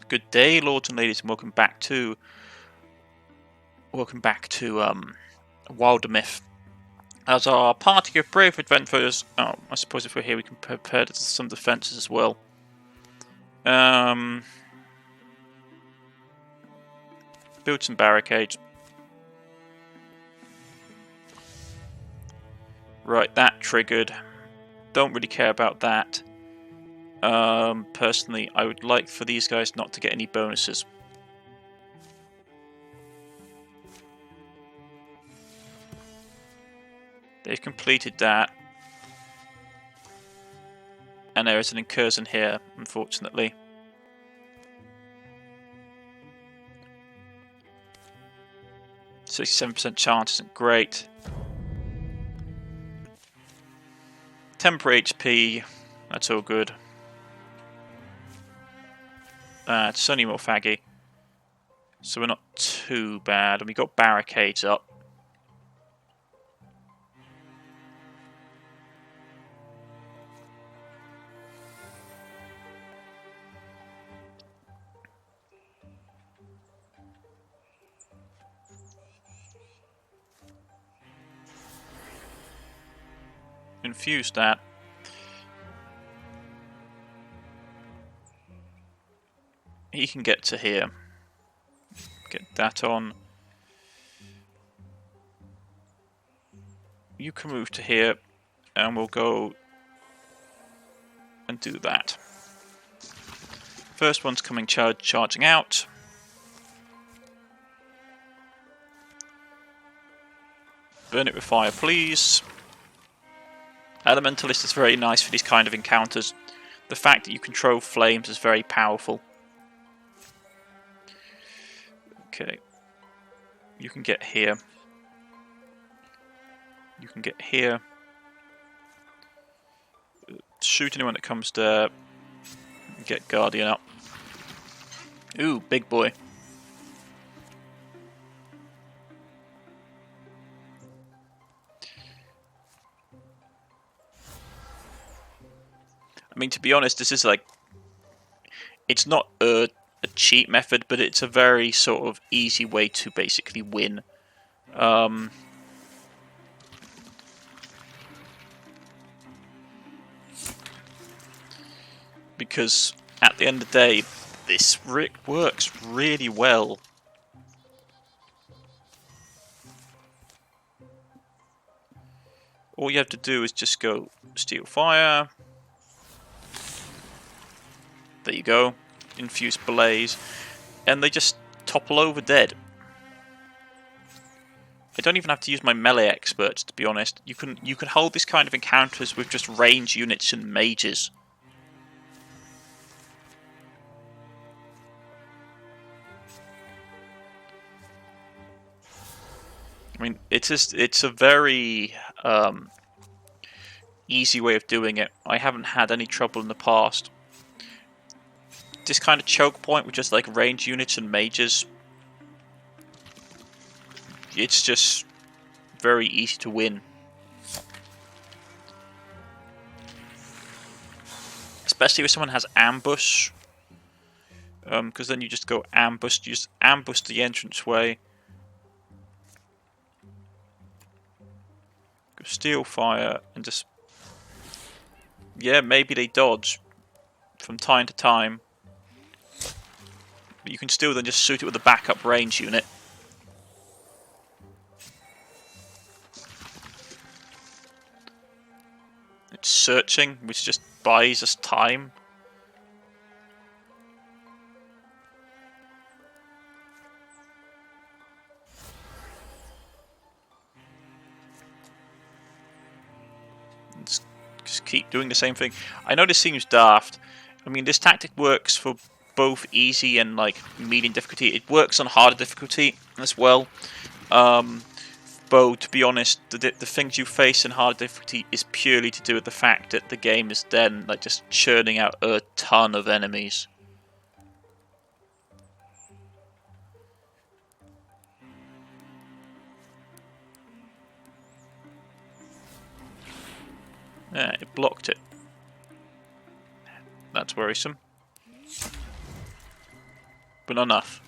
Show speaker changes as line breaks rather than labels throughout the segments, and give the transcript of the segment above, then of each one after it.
Good day, lords and ladies, and welcome back to WilderMyth. As our party of brave adventurers, I suppose if we're here we can prepare some defences as well. Build some barricades. Right, that triggered. Don't really care about that. Personally, I would like for these guys not to get any bonuses. They've completed that. And there is an incursion here, unfortunately. %67% chance isn't great. Temporary HP, that's all good. It's only more faggy. So we're not too bad. And we got barricades up. Infuse that. He can get to here. Get that on. You can move to here, and we'll go and do that. First one's coming charging out. Burn it with fire, please. Elementalist is very nice for these kind of encounters. The fact that you control flames is very powerful. Okay. You can get here. You can get here. Shoot anyone that comes there. Get Guardian up. Ooh, big boy. I mean, to be honest, this is like... It's not a cheat method, but it's a very sort of easy way to basically win. Because at the end of the day, this works really well. All you have to do is just go steal fire. There you go. Infuse blaze. And they just topple over dead. I don't even have to use my melee experts, to be honest. You can hold this kind of encounters with just range units and mages. I mean, it's a very easy way of doing it. I haven't had any trouble in the past. This kind of choke point with just like range units and mages, it's just very easy to win. Especially if someone has ambush, because then you just go ambush, you just ambush the entranceway. Go steal fire and just... Yeah, maybe they dodge from time to time. But you can still then just shoot it with a backup range unit. It's searching, which just buys us time. Just keep doing the same thing. I know this seems daft. I mean, this tactic works for both easy and like medium difficulty. It works on harder difficulty as well. Though, to be honest, the things you face in harder difficulty is purely to do with the fact that the game is then like just churning out a ton of enemies. Yeah, it blocked it. That's worrisome. but not enough.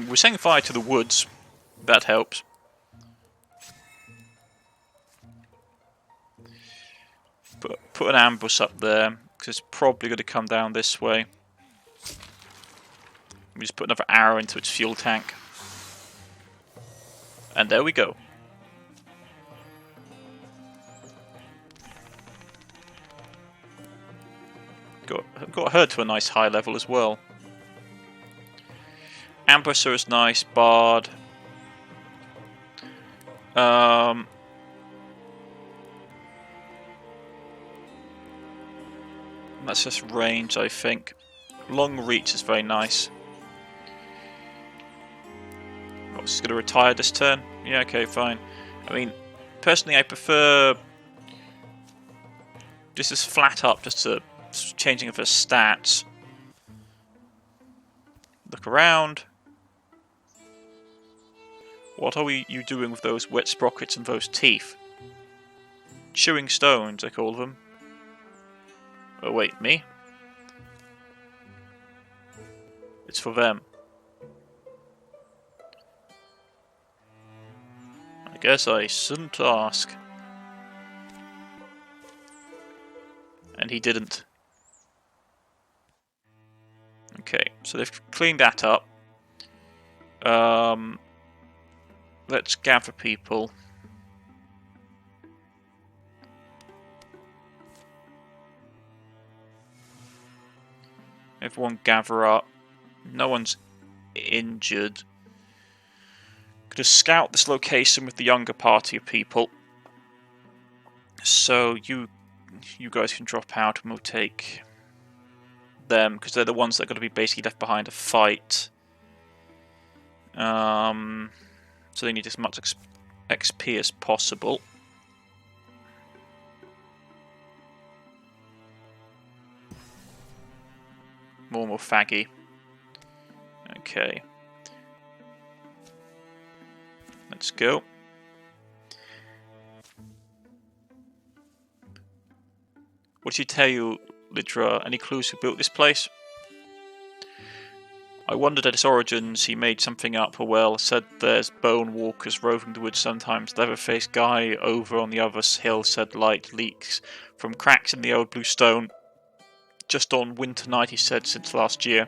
We're setting fire to the woods. That helps. Put an ambush up there, because it's probably going to come down this way. We just put another arrow into its fuel tank. And there we go. Got her to a nice high level as well. Ambusher is nice, Bard. That's just range, I think. Long reach is very nice. Oh, she's going to retire this turn? Yeah, okay, fine. I mean, personally I prefer... This is flat up, just to changing of her stats. Look around. What are you doing with those wet sprockets and those teeth? Chewing stones, I call them. Oh wait, me? It's for them. I guess I shouldn't ask. And he didn't. Okay, so they've cleaned that up. Let's gather people. Everyone gather up. No one's injured. Gonna scout this location with the younger party of people. So you guys can drop out and we'll take them, because they're the ones that are going to be basically left behind to fight. So they need as much XP as possible. More faggy. Okay. Let's go. What did he tell you, Lidra? Any clues who built this place? I wondered at its origins. He made something up, or well, said there's bone walkers roving the woods sometimes. The leather-faced guy over on the other hill said light leaks from cracks in the old blue stone. Just on winter night, he said, since last year.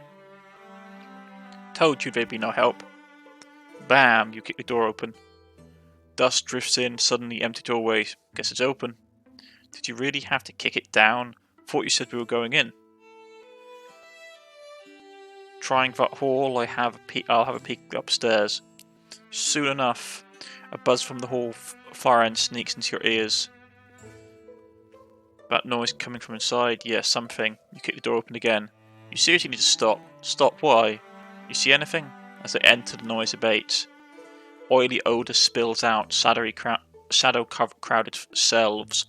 Told you there'd be no help. Bam! You kick the door open. Dust drifts in, suddenly empty doorway. Guess it's open. Did you really have to kick it down? Thought you said we were going in. Trying that hall, I'll have a peek upstairs. Soon enough, a buzz from the hall far end sneaks into your ears. That noise coming from inside, yeah, something. You kick the door open again. You seriously need to stop. Stop, why? You see anything? As they enter, the noise abates. Oily odour spills out, shadow-crowded shelves.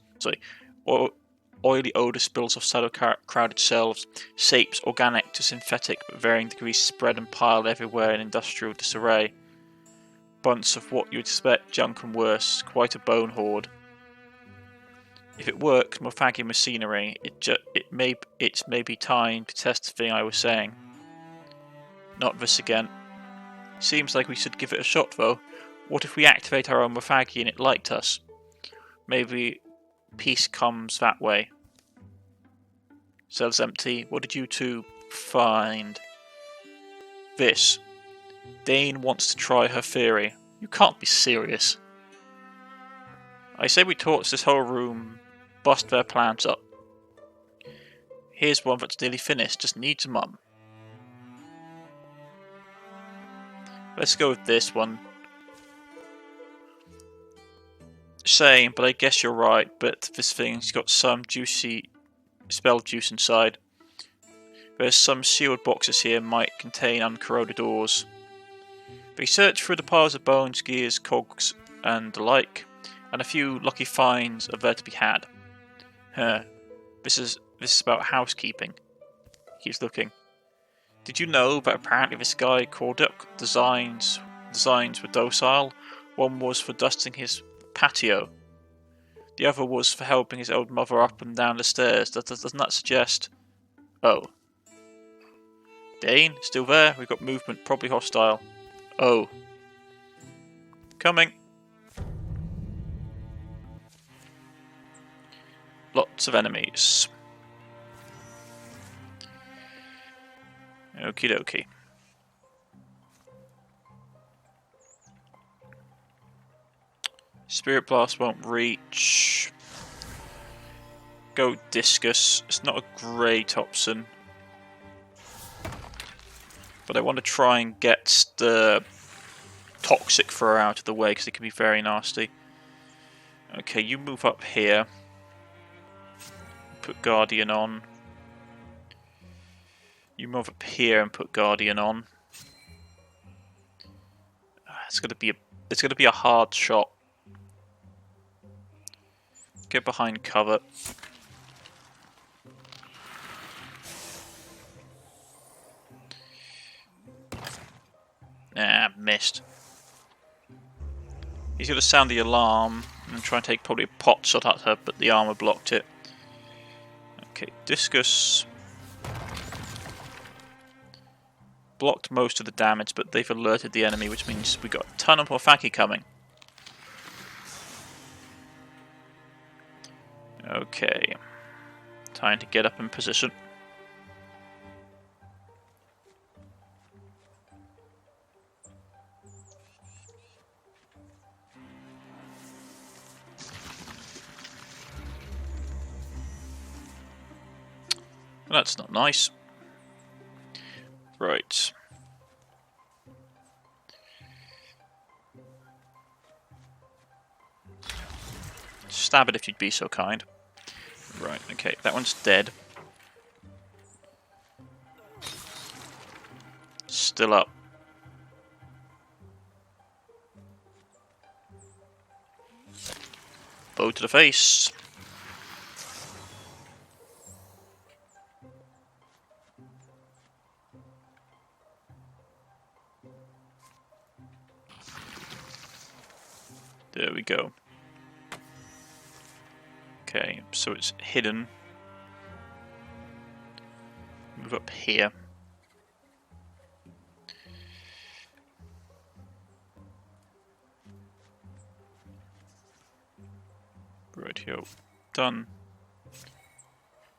Oily odour spills off shadow-crowded shelves. Shapes, organic to synthetic, but varying degrees, spread and piled everywhere in industrial disarray. Bunts of what you'd expect, junk and worse. Quite a bone hoard. If it works, more faggy machinery, it's maybe time to test the thing I was saying. Not this again. Seems like we should give it a shot though. What if we activate our own Mafagi and it liked us? Maybe peace comes that way. Cells empty. What did you two find? This. Dane wants to try her theory. You can't be serious. I say we torch this whole room, bust their plans up. Here's one that's nearly finished, just needs a mum. Let's go with this one. Shame, but I guess you're right, but this thing's got some juicy spell juice inside. There's some sealed boxes here, might contain uncorroded ores. They search through the piles of bones, gears, cogs, and the like, and a few lucky finds are there to be had. This is about housekeeping. He's looking. Did you know that apparently this guy Corduck designs were docile? One was for dusting his patio. The other was for helping his old mother up and down the stairs. Doesn't that suggest... Oh. Dane, still there? We've got movement, probably hostile. Oh. Coming. Lots of enemies. Okie dokie. Spirit Blast won't reach. Go Discus. It's not a great option. But I want to try and get the Toxic Thrower out of the way because it can be very nasty. Okay, you move up here. Put Guardian on. You move up here and put Guardian on. It's gonna be a hard shot. Get behind cover. Ah, missed. He's gonna sound the alarm and try and take probably a pot shot at her, but the armor blocked it. Okay, Discus. Blocked most of the damage, but they've alerted the enemy, which means we got a ton of Morphaki coming. Okay. Time to get up in position. That's not nice. Right. Stab it if you'd be so kind. Right, okay, that one's dead. Still up. Bow to the face. There we go. Okay, so it's hidden. Move up here. Right here. Done.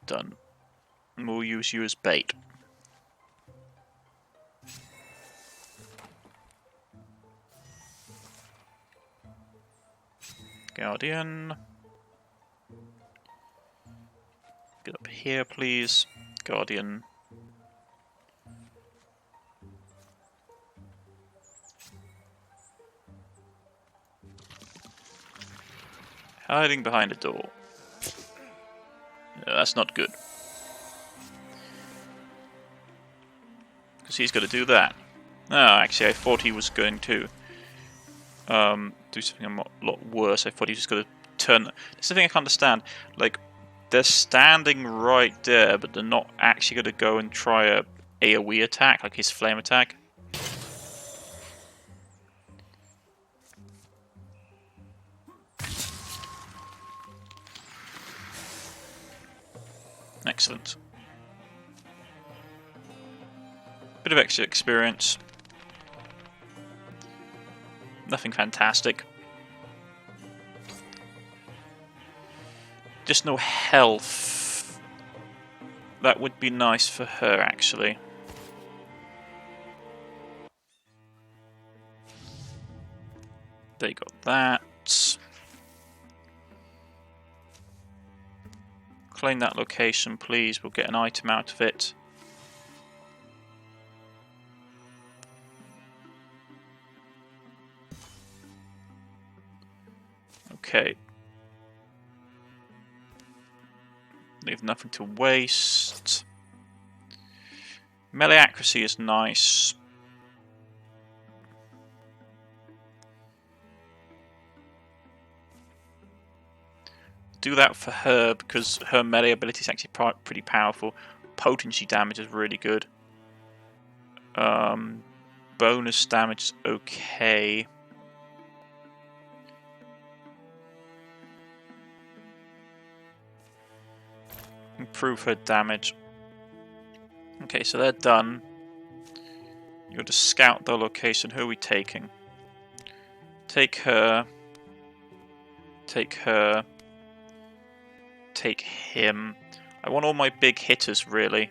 Done. And we'll use you as bait. Guardian. Get up here, please. Guardian. Hiding behind a door. No, that's not good. Because he's going to do that. No, actually, I thought he was going to do something a lot worse. I thought he was going to turn... That's the thing I can't understand. Like, they're standing right there, but they're not actually going to go and try a AoE attack, like his flame attack. Excellent. Bit of extra experience. Nothing fantastic. Just no health. That would be nice for her, actually. They got that. Claim that location, please. We'll get an item out of it. Okay. Leave nothing to waste. Melee accuracy is nice. Do that for her because her melee ability is actually pretty powerful. Potency damage is really good. Bonus damage is okay. Improve her damage. Okay, so they're done. You're to scout the location. Who are we taking? Take her. Take her. Take him. I want all my big hitters, really.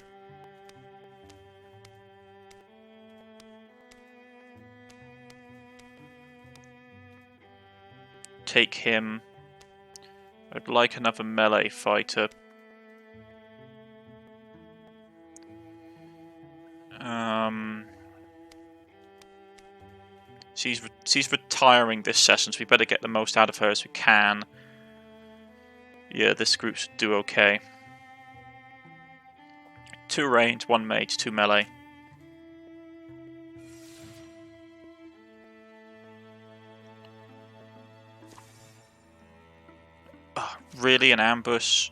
Take him. I'd like another melee fighter. She's retiring this session, so we better get the most out of her as we can. Yeah, this group should do okay. 2 range, 1 mage, 2 melee. Oh, really? An ambush?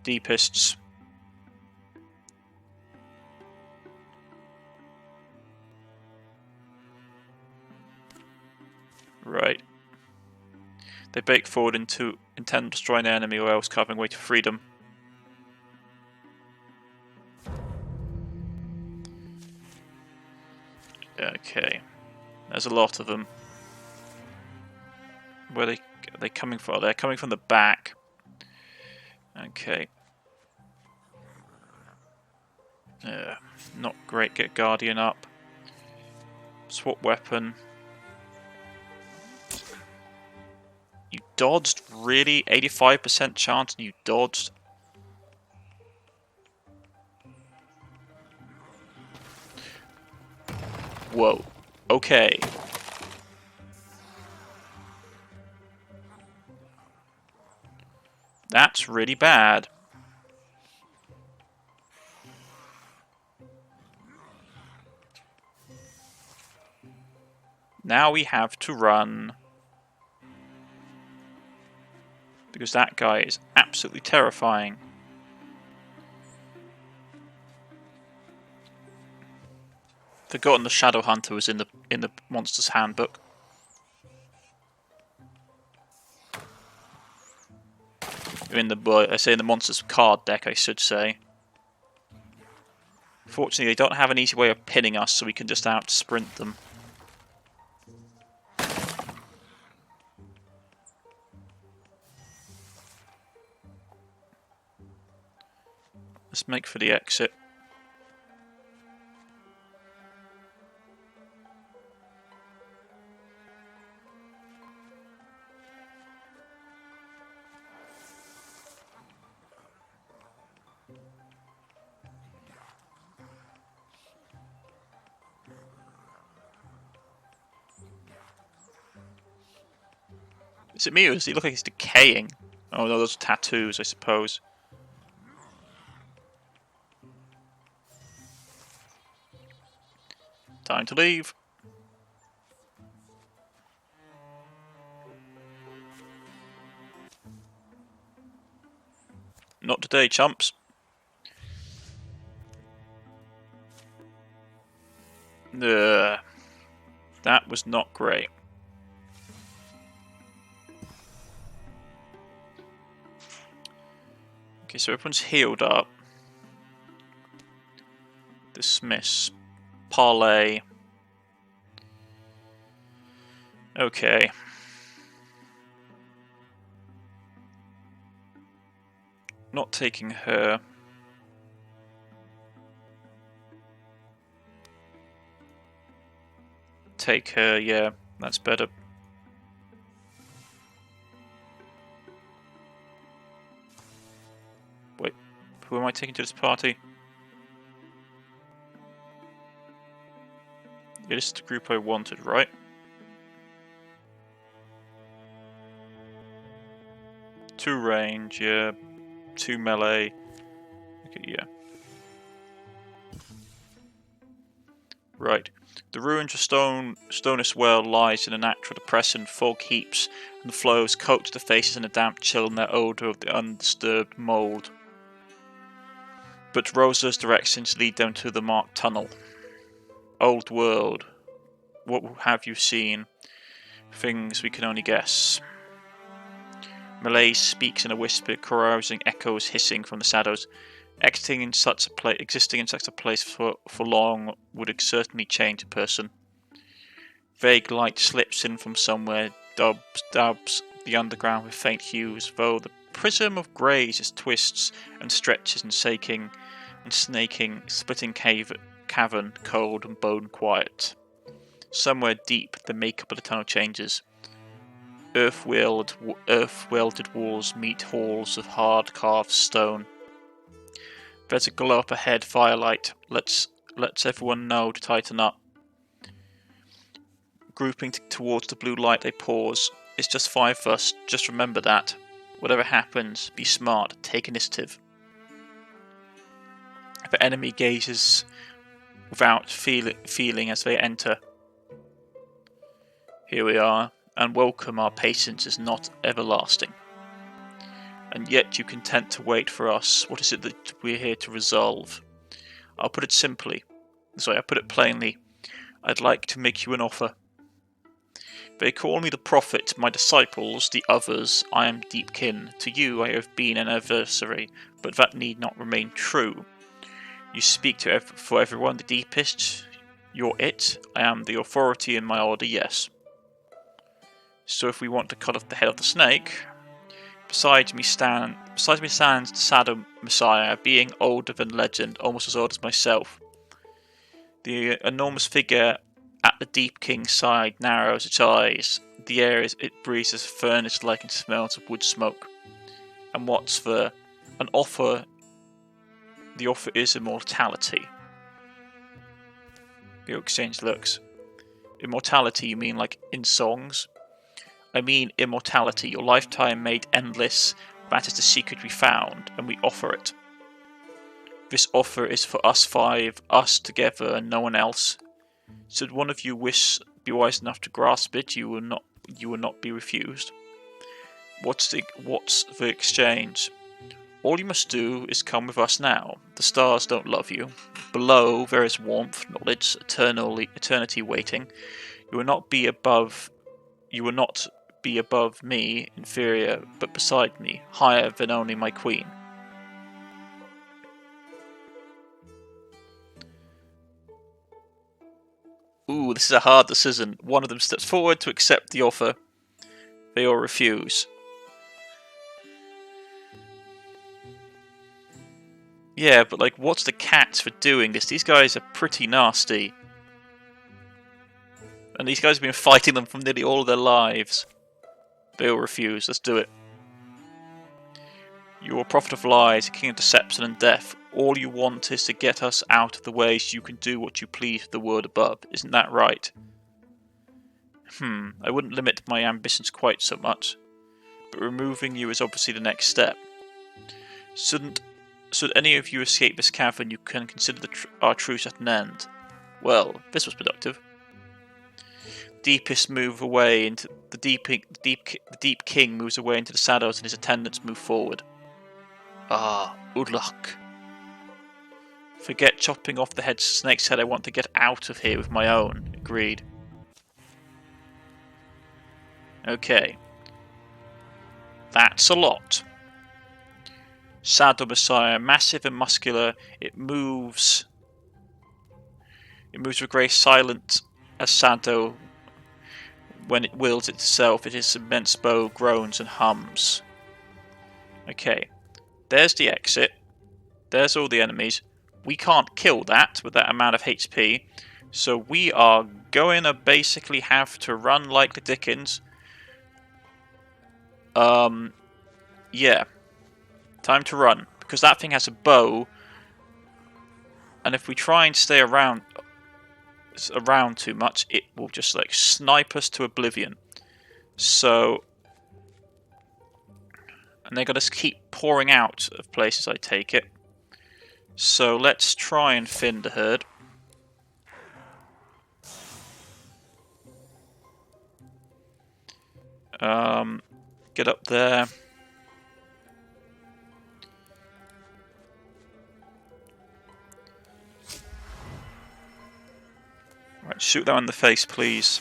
Deepists. Right. They break forward into intend to destroy an enemy or else carving way to freedom. Okay. There's a lot of them. Where are they coming from? They're coming from the back. Okay. Not great. Get Guardian up. Swap weapon. You dodged? Really? 85% chance and you dodged? Whoa. Okay. That's really bad. Now we have to run. Because that guy is absolutely terrifying. Forgotten the Shadow Hunter was in the Monster's Handbook. In the Monster's card deck, I should say. Fortunately, they don't have an easy way of pinning us, so we can just out-sprint them. Let's make for the exit. Is it me or does he look like he's decaying? Oh no, those are tattoos, I suppose. Time to leave. Not today, chumps. That was not great. Okay, so everyone's healed up. Dismiss. Parlay. Okay. Not taking her. Take her, yeah, that's better. Wait, who am I taking to this party? Yeah, this is the group I wanted, right? Two range, yeah. 2 melee. Okay, yeah. Right. The ruins of Stonus Well lies in a natural depression, fog heaps and flows coat the faces in a damp chill in their odour of the undisturbed mould. But Rosa's directions lead them to the marked tunnel. Old world. What have you seen? Things we can only guess. Malaise speaks in a whisper, carousing echoes hissing from the shadows. Existing in such a place for long would certainly change a person. Vague light slips in from somewhere, dubs the underground with faint hues, though the prism of greys just twists and stretches and snaking, splitting cavern, cold and bone quiet. Somewhere deep, the makeup of the tunnel changes. Earth-welded walls meet halls of hard carved stone. There's a glow up ahead, firelight. Let's everyone know to tighten up. Grouping towards the blue light, they pause. It's just 5 of us. Just remember that. Whatever happens, be smart. Take initiative. The enemy gazes without feeling as they enter. Here we are, and welcome. Our patience is not everlasting. And yet you content to wait for us. What is it that we're here to resolve? I'll put it plainly. I'd like to make you an offer. They call me the Prophet, my disciples, the others, I am deep kin. To you I have been an adversary, but that need not remain true. You speak for everyone the deepest. You're it. I am the authority in my order, yes. So if we want to cut off the head of the snake, beside me stands the Shadow Messiah, being older than legend, almost as old as myself. The enormous figure at the Deep King's side narrows its eyes. The air it breathes is furnace-like and smells of wood smoke. And what's an offer? The offer is immortality. The exchange looks. Immortality, you mean like in songs? I mean immortality, your lifetime made endless. That is the secret we found, and we offer it. This offer is for us 5, us together and no one else. Should one of you be wise enough to grasp it, you will not be refused. What's the exchange? All you must do is come with us now. The stars don't love you. Below there is warmth, knowledge, eternity waiting. You will not be above me, inferior, but beside me, higher than only my queen. Ooh, this is a hard decision. One of them steps forward to accept the offer. They all refuse. Yeah, but like, what's the catch for doing this? These guys are pretty nasty. And these guys have been fighting them from nearly all of their lives. They all refuse. Let's do it. You are a prophet of lies, a king of deception and death. All you want is to get us out of the way so you can do what you please with the world above. Isn't that right? I wouldn't limit my ambitions quite so much. But removing you is obviously the next step. Should any of you escape this cavern, you can consider our truce at an end. Well, this was productive. Deepest move away into the deep king moves away into the shadows, and his attendants move forward. Ah, Udlak. Forget chopping off the snake's head. I want to get out of here with my own. Agreed. Okay. That's a lot. Shadow Messiah, massive and muscular. It moves with grace, silent as shadow. When it wields itself, its immense bow groans and hums. Okay, there's the exit. There's all the enemies. We can't kill that with that amount of HP, so we are going to basically have to run like the dickens. Yeah. Time to run, because that thing has a bow, and if we try and stay around too much, it will just like snipe us to oblivion. So, and they're going to keep pouring out of places, I take it. So let's try and thin the herd. Get up there. Right, shoot that in the face, please.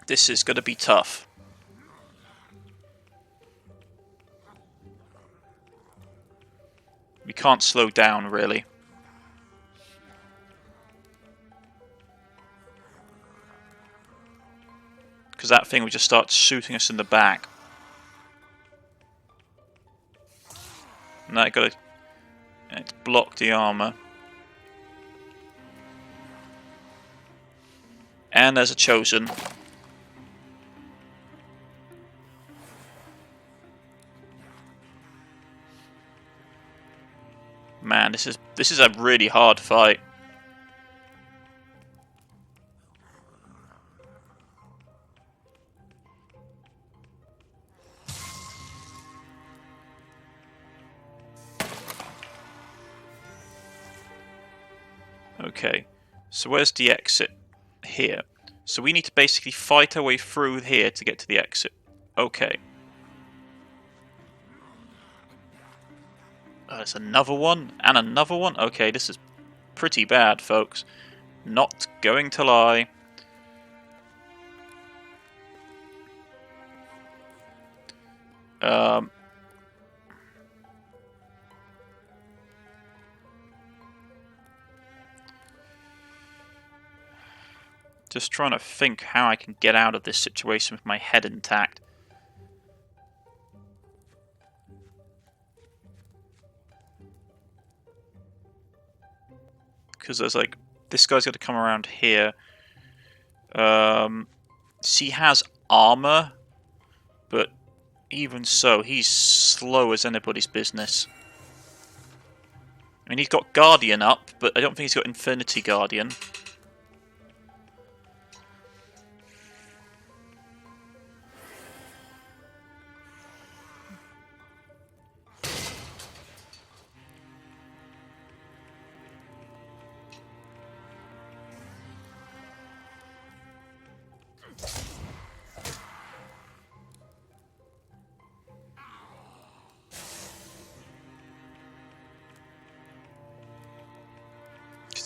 This is going to be tough. We can't slow down, really. Because that thing would just start shooting us in the back. And I got to... It's blocked the armor. And there's a chosen. Man, this is a really hard fight. Okay, so where's the exit? Here. So we need to basically fight our way through here to get to the exit. Okay. There's another one, and another one. Okay, this is pretty bad, folks. Not going to lie. Just trying to think how I can get out of this situation with my head intact. Because there's like, this guy's got to come around here. He has armor, but even so, he's slow as anybody's business. I mean, he's got Guardian up, but I don't think he's got Infinity Guardian.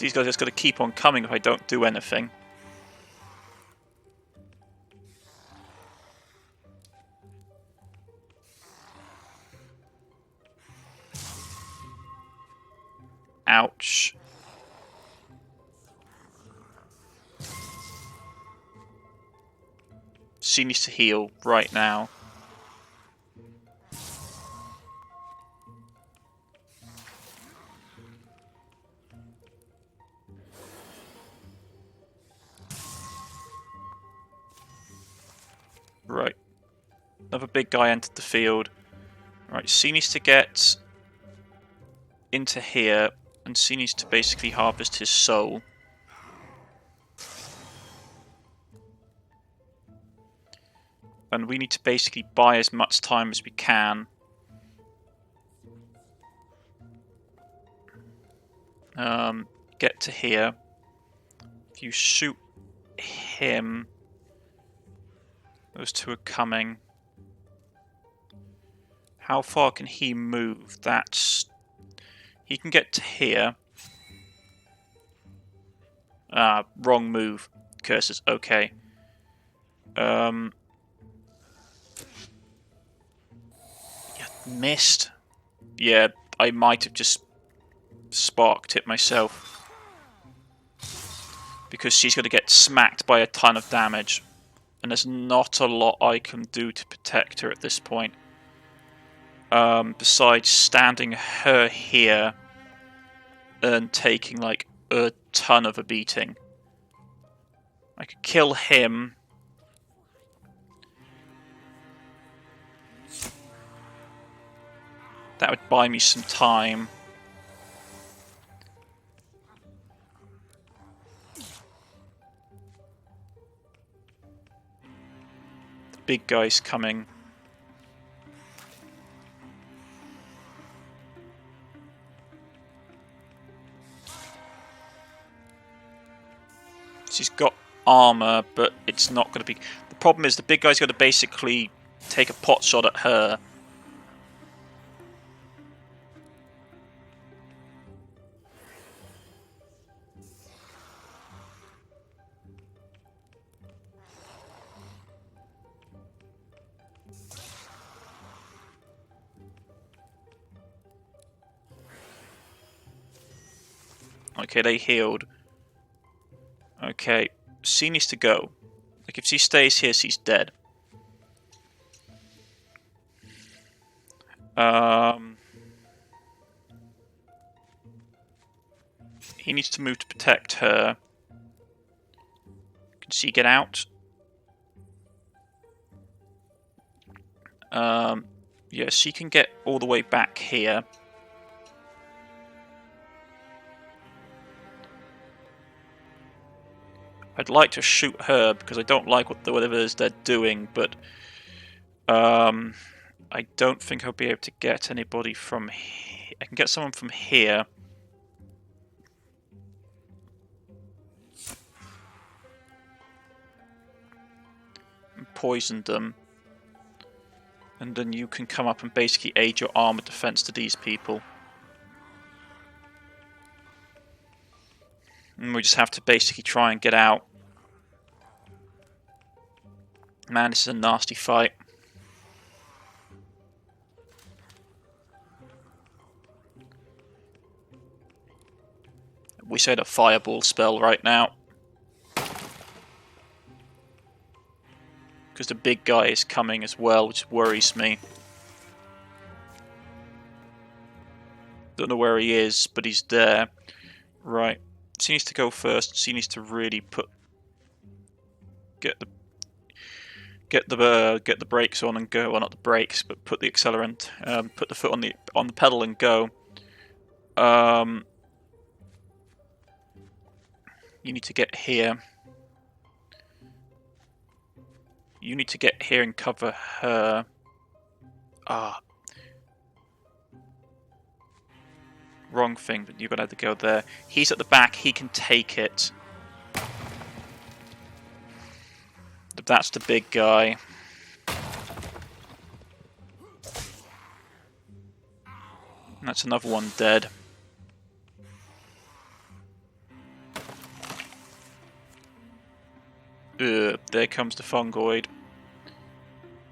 These guys are just going to keep on coming if I don't do anything. Ouch. She needs to heal right now. Right. Another big guy entered the field. Right, C needs to get into here, and C needs to basically harvest his soul. And we need to basically buy as much time as we can. Get to here. If you shoot him... Those two are coming. How far can he move? He can get to here. Ah, wrong move. Curses. Okay. Yeah, missed. Yeah, I might have just sparked it myself. Because she's going to get smacked by a ton of damage. And there's not a lot I can do to protect her at this point. Besides standing her here and taking like a ton of a beating. I could kill him. That would buy me some time. The big guy's coming. She's got armor, but it's not going to be... The problem is the big guy's going to basically take a pot shot at her. Okay, they healed. Okay, C needs to go. Like, if she stays here, she's dead. He needs to move to protect her. Can she get out? Yeah, she can get all the way back here. I'd like to shoot her because I don't like whatever it is they're doing, but I don't think I'll be able to get anybody from here. I can get someone from here. And poison them. And then you can come up and basically aid your armor defense to these people. And we just have to basically try and get out. Man, this is a nasty fight. We said a fireball spell right now. Because the big guy is coming as well, which worries me. Don't know where he is, but he's there. Right. She needs to go first. She needs to really get the brakes on and go. Well, not the brakes, but put the accelerant, put the foot on the pedal and go. You need to get here. You need to get here and cover her. Wrong thing, but you're going to have to go there. He's at the back, he can take it. That's the big guy. That's another one dead. There comes the fungoid.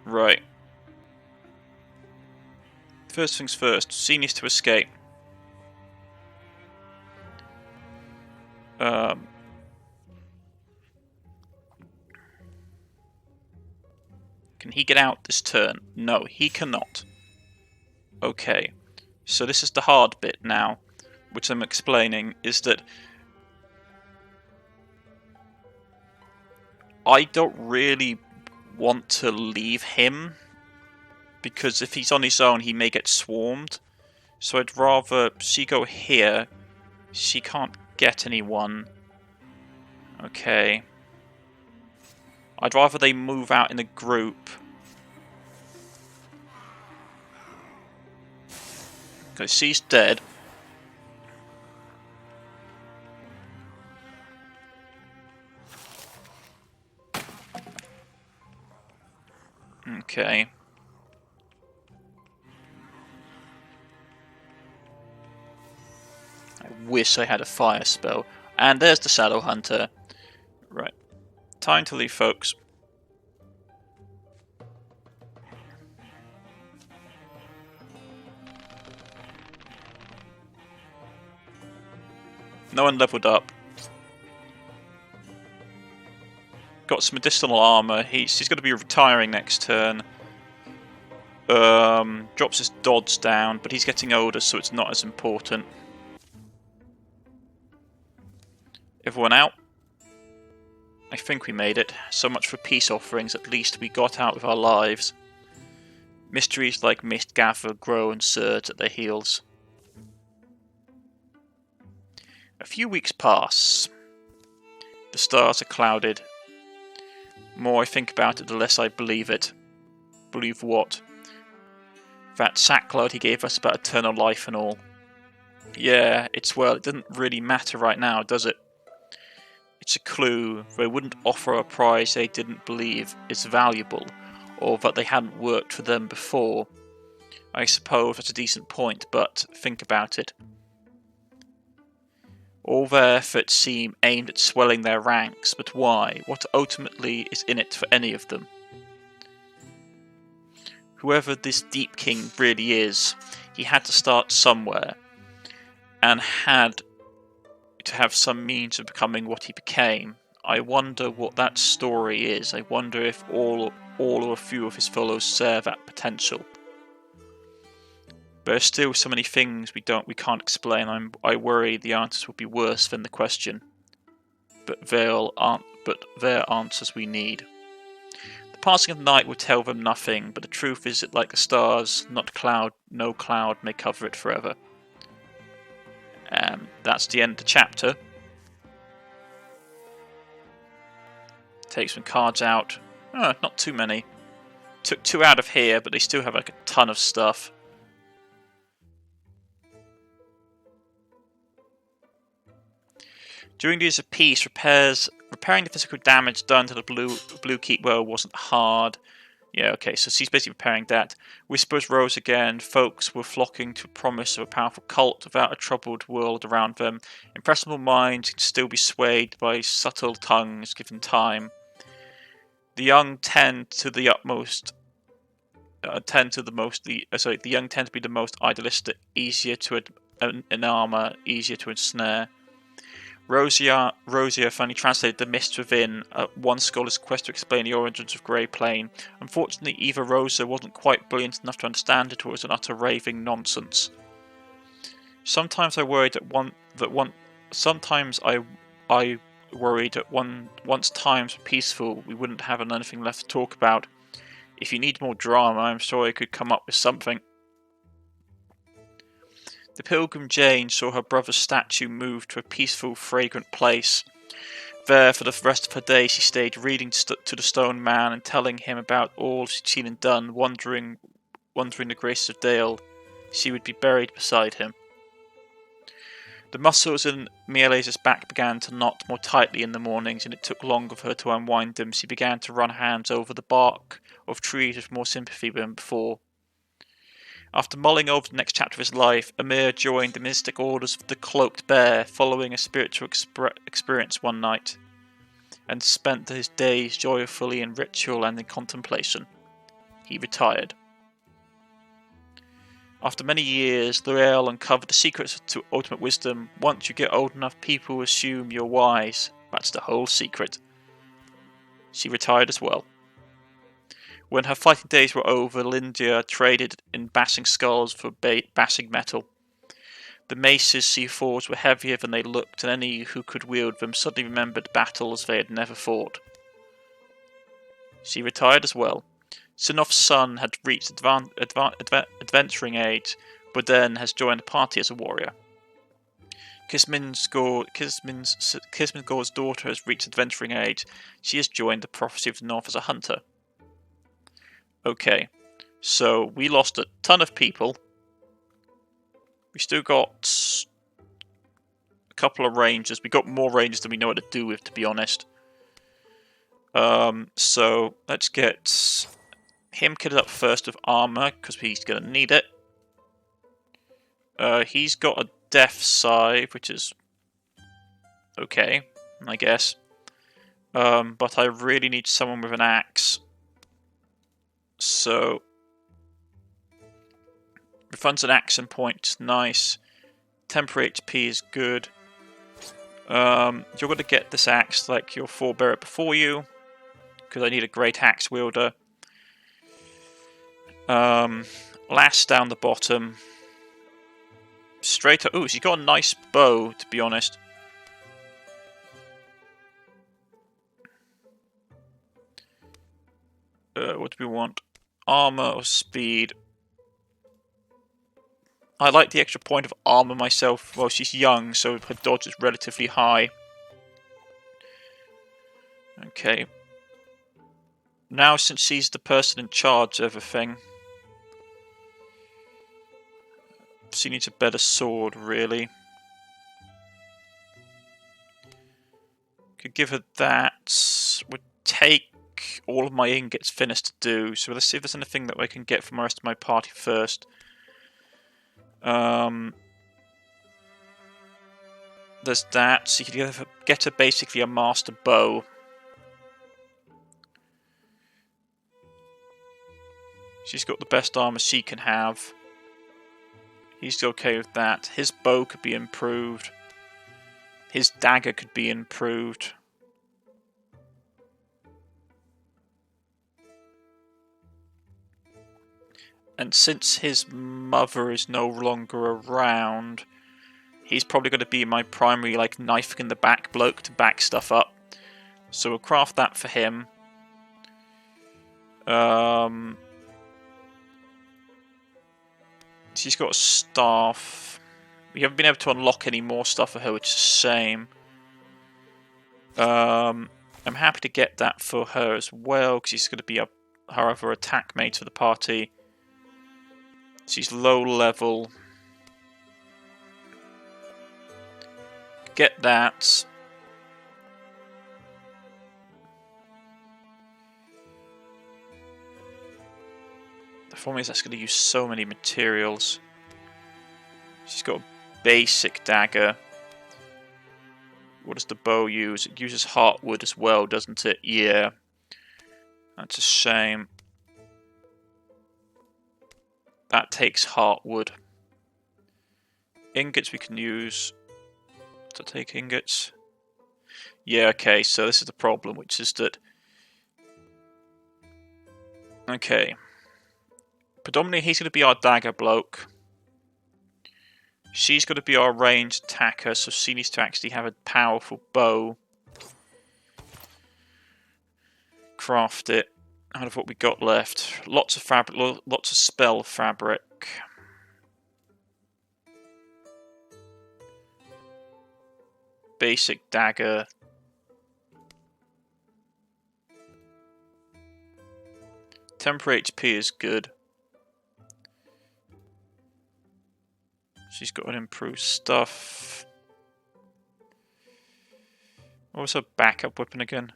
Right. First things first, C needs to escape. Can he get out this turn? No, he cannot. Okay, so this is the hard bit now, which I'm explaining, is that I don't really want to leave him, because if he's on his own, he may get swarmed. So I'd rather she go here. She can't get anyone. Okay. I'd rather they move out in a group. Okay, she's dead. Okay. I wish I had a fire spell. And there's the Shadow Hunter. Right. Time to leave, folks. No one leveled up. Got some additional armor. He's going to be retiring next turn. Drops his dodge down, but he's getting older, so it's not as important. Everyone out? I think we made it. So much for peace offerings. At least we got out with our lives. Mysteries like mist gather, grow, and surge at their heels. A few weeks pass. The stars are clouded. The more I think about it, the less I believe it. Believe what? That sackcloud he gave us about eternal life and all. Yeah, it doesn't really matter right now, does it? It's a clue. They wouldn't offer a prize they didn't believe is valuable, or that they hadn't worked for them before. I suppose that's a decent point, but think about it. All their efforts seem aimed at swelling their ranks, but why? What ultimately is in it for any of them? Whoever this Deep King really is, he had to start somewhere, and had to have some means of becoming what he became. I wonder what that story is. I wonder if all or a few of his fellows share that potential. There are still so many things we can't explain. I worry the answers will be worse than the question. But they're answers we need. The passing of night will tell them nothing, but the truth is that like the stars, no cloud may cover it forever. That's the end of the chapter. Take some cards out. Oh, not too many. Took 2 out of here, but they still have like a ton of stuff. During the use of peace, repairing the physical damage done to the blue keep well wasn't hard. Yeah, okay, so she's basically repairing that. Whispers rose again. Folks were flocking to promise of a powerful cult without a troubled world around them. Impressionable minds can still be swayed by subtle tongues given time. The young tend to be the most idealistic, easier to enarmor, easier to ensnare. Rosier finally translated The Mist Within, one scholar's quest to explain the origins of Grey Plain. Unfortunately, either Rosa wasn't quite brilliant enough to understand it, or it was an utter raving nonsense. Sometimes I worried once times were peaceful, we wouldn't have anything left to talk about. If you need more drama, I'm sure I could come up with something. The pilgrim Jane saw her brother's statue move to a peaceful, fragrant place. There, for the rest of her day, she stayed reading to the stone man and telling him about all she'd seen and done, wandering the graces of Dale. She would be buried beside him. The muscles in Mielese's back began to knot more tightly in the mornings, and it took longer for her to unwind them. She began to run hands over the bark of trees with more sympathy than before. After mulling over the next chapter of his life, Amir joined the mystic orders of the Cloaked Bear, following a spiritual experience one night, and spent his days joyfully in ritual and in contemplation. He retired. After many years, L'Oreal uncovered the secrets to ultimate wisdom. Once you get old enough, people assume you're wise. That's the whole secret. She retired as well. When her fighting days were over, Lindia traded in bashing skulls for bashing metal. The maces she forged were heavier than they looked, and any who could wield them suddenly remembered battles they had never fought. She retired as well. Sinoff's son had reached adventuring age, but then has joined the party as a warrior. Kismin Gore's daughter has reached adventuring age. She has joined the Prophecy of the North as a hunter. Okay, so we lost a ton of people. We still got a couple of rangers. We got more rangers than we know what to do with, to be honest. So let's get him kitted up first with armor, because he's going to need it. He's got a death scythe, which is okay, I guess. But I really need someone with an axe. So, refunds an action point, nice. Temporary HP is good. You're going to get this axe like your forebearer before you, because I need a great axe wielder. Last down the bottom. Straight up. Ooh, she's got a nice bow, to be honest. What do we want? Armor or speed? I like the extra point of armor myself. Well, she's young, so her dodge is relatively high. Okay. Now, since she's the person in charge of everything, she needs a better sword, really. Could give her that. Would take all of my ingots finished to do, so let's see if there's anything that I can get from the rest of my party first. There's that, so you can get her basically a master bow. She's got the best armor she can have. He's okay with that. His bow could be improved. His dagger could be improved. And since his mother is no longer around, he's probably going to be my primary, like, knife in the back bloke to back stuff up. So we'll craft that for him. She's got a staff. We haven't been able to unlock any more stuff for her, which is a shame. I'm happy to get that for her as well, because she's going to be her other attack mate for the party. She's low level. Get that. The problem is that's going to use so many materials. She's got a basic dagger. What does the bow use? It uses heartwood as well, doesn't it? Yeah. That's a shame. That takes heartwood. Ingots we can use. To take ingots. Yeah, okay, so this is the problem, which is that... Okay. Predominantly he's going to be our dagger bloke. She's going to be our ranged attacker, so she needs to actually have a powerful bow. Craft it. Out of what we got left. Lots of fabric, lots of spell fabric. Basic dagger. Temporary HP is good. She's got an improved stuff. What was her backup weapon again?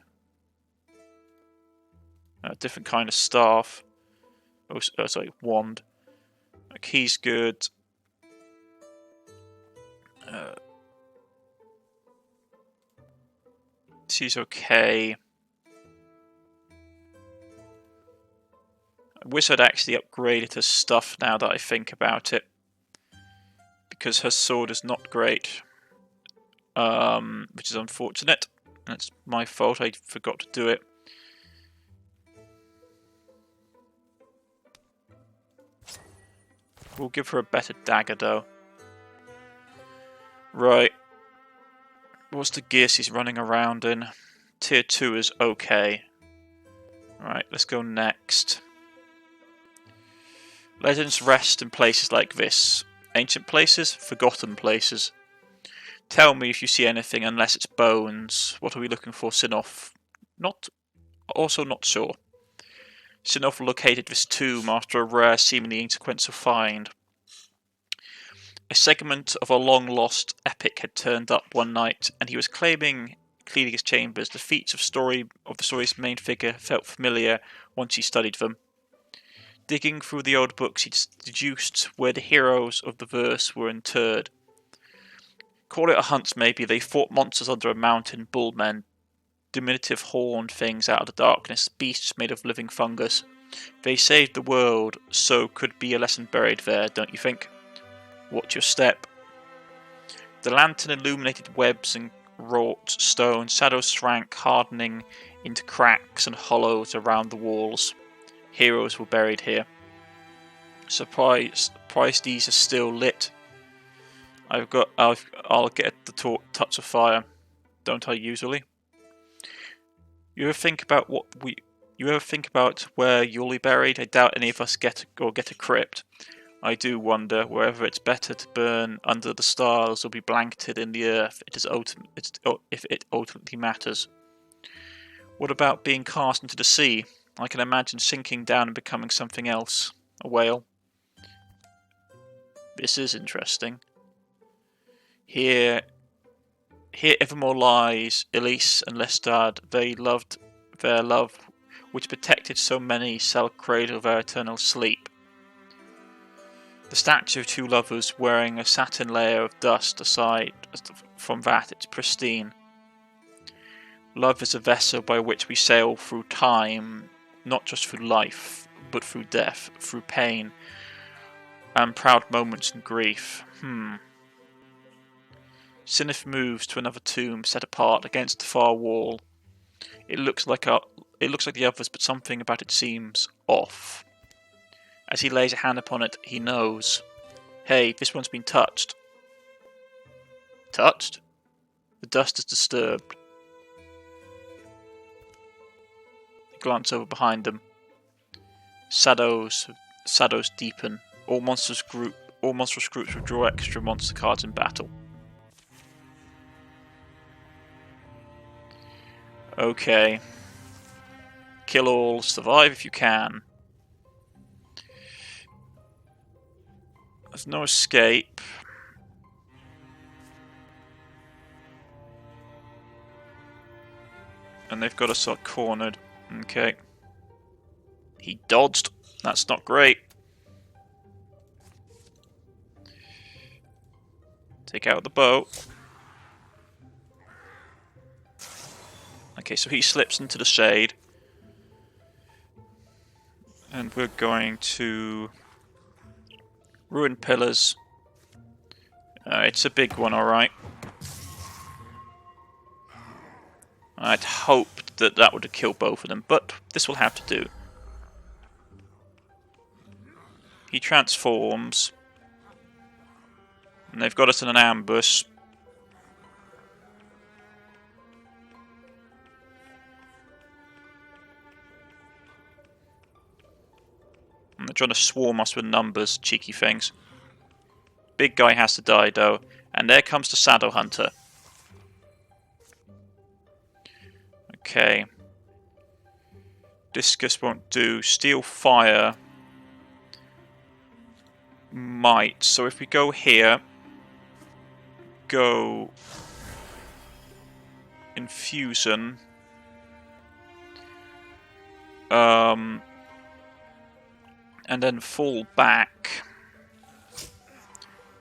A different kind of staff. Oh, sorry, wand. A key's good. She's okay. I wish I'd actually upgraded her stuff now that I think about it. Because her sword is not great. Which is unfortunate. That's my fault, I forgot to do it. We'll give her a better dagger though. Right. What's the gear she's running around in? Tier 2 is okay. Right, let's go next. Legends rest in places like this. Ancient places, forgotten places. Tell me if you see anything unless it's bones. What are we looking for, Sinoff? Also not sure. Sinoff located this tomb after a rare, seemingly inconsequential find. A segment of a long-lost epic had turned up one night, and he was cleaning his chambers. The feats of the story's main figure felt familiar once he studied them. Digging through the old books, he deduced where the heroes of the verse were interred. Call it a hunt, maybe. They fought monsters under a mountain, bullmen, diminutive horned things out of the darkness, beasts made of living fungus. They saved the world, so could be a lesson buried there, don't you think? Watch your step. The lantern illuminated webs and wrought stone. Shadows shrank, hardening into cracks and hollows around the walls. Heroes were buried here. Surprise these are still lit. I'll get the touch of fire. Don't I usually? You ever think about where you'll be buried? I doubt any of us get a crypt. I do wonder whether it's better to burn under the stars or be blanketed in the earth. If it ultimately matters. What about being cast into the sea? I can imagine sinking down and becoming something else. A whale. This is interesting. Here evermore lies Elise and Lestat. They loved their love, which protected so many, shall cradle their eternal sleep. The statue of two lovers wearing a satin layer of dust aside from that, it's pristine. Love is a vessel by which we sail through time, not just through life, but through death, through pain, and proud moments and grief. Sinif moves to another tomb set apart against the far wall. It looks like the others, but something about it seems off. As he lays a hand upon it, he knows. Hey, this one's been touched. Touched? The dust is disturbed. They glance over behind them. Shadows deepen. All monstrous groups withdraw extra monster cards in battle. Okay. Kill all, survive if you can. There's no escape. And they've got us sort of cornered. Okay. He dodged. That's not great. Take out the bow. Okay, so he slips into the shade. And we're going to ruin pillars. It's a big one, alright. I'd hoped that that would have killed both of them, but this will have to do. He transforms. And they've got us in an ambush. And they're trying to swarm us with numbers, cheeky things. Big guy has to die, though. And there comes the Shadow Hunter. Okay. Discus won't do. Steel Fire might. So if we go here, go Infusion. And then fall back.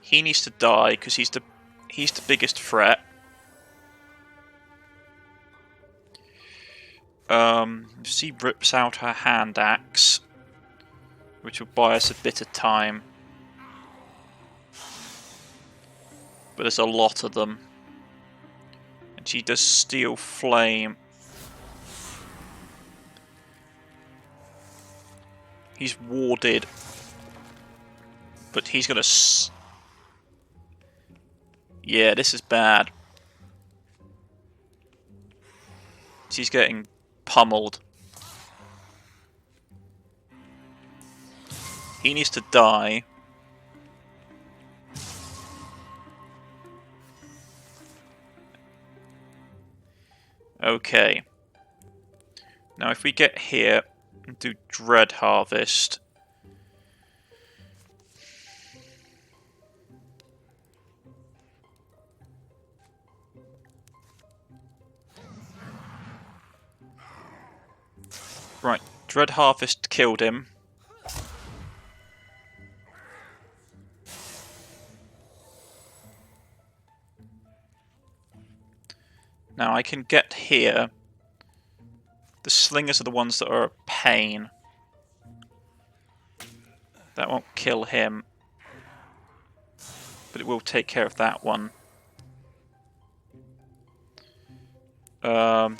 He needs to die because he's the biggest threat. She rips out her hand axe, which will buy us a bit of time. But there's a lot of them. And she does Steel Flame. He's warded. But he's gonna... Yeah, this is bad. She's getting pummeled. He needs to die. Okay. Now if we get here and do Dread Harvest. Right, Dread Harvest killed him. Now I can get here. The slingers are the ones that are a pain. That won't kill him. But it will take care of that one.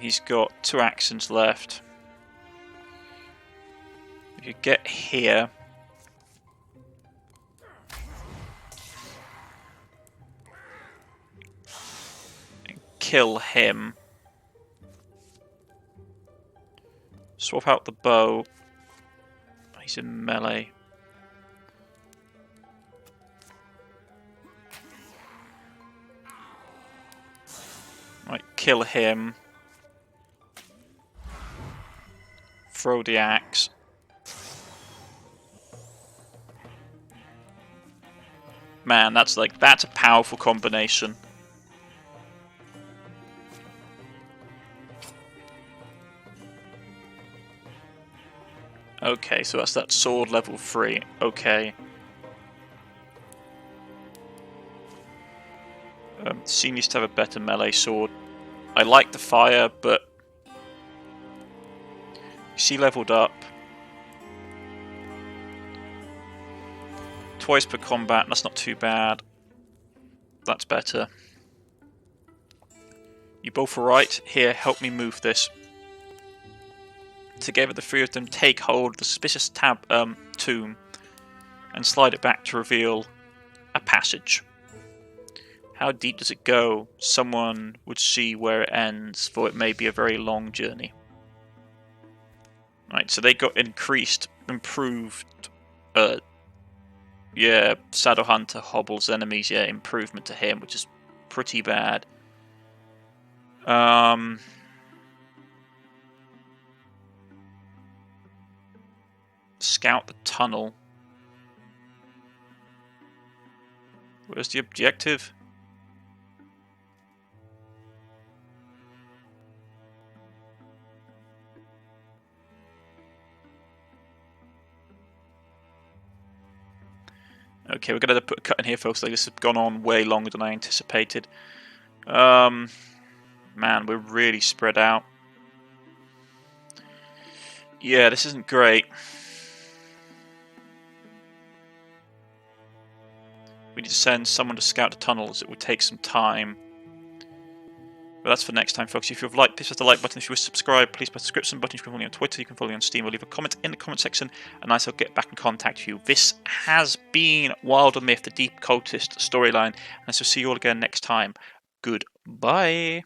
He's got 2 actions left. If you get here... and kill him. Swap out the bow. He's in melee. Right, kill him. Throw the axe. Man, that's a powerful combination. Okay, so that's that sword level 3. Okay. She needs to have a better melee sword. I like the fire, but she leveled up. Twice per combat, that's not too bad. That's better. You both are right. Here, help me move this. Together, the three of them take hold of the suspicious tomb and slide it back to reveal a passage. How deep does it go? Someone would see where it ends, for it may be a very long journey. Right, so they got improved. Yeah, Shadowhunter hobbles enemies. Yeah, improvement to him, which is pretty bad. Scout the tunnel. Where's the objective? Okay, we're going to put a cut in here, folks. Like, this has gone on way longer than I anticipated. Man, we're really spread out. Yeah, this isn't great. We need to send someone to scout the tunnels. It would take some time. But that's for next time, folks. If you've liked, please press the like button. If you wish to subscribe, please press the subscription button. You can follow me on Twitter, you can follow me on Steam, or leave a comment in the comment section, and I shall get back in contact with you. This has been WilderMyth, the Deep Cultist storyline, and I shall see you all again next time. Goodbye.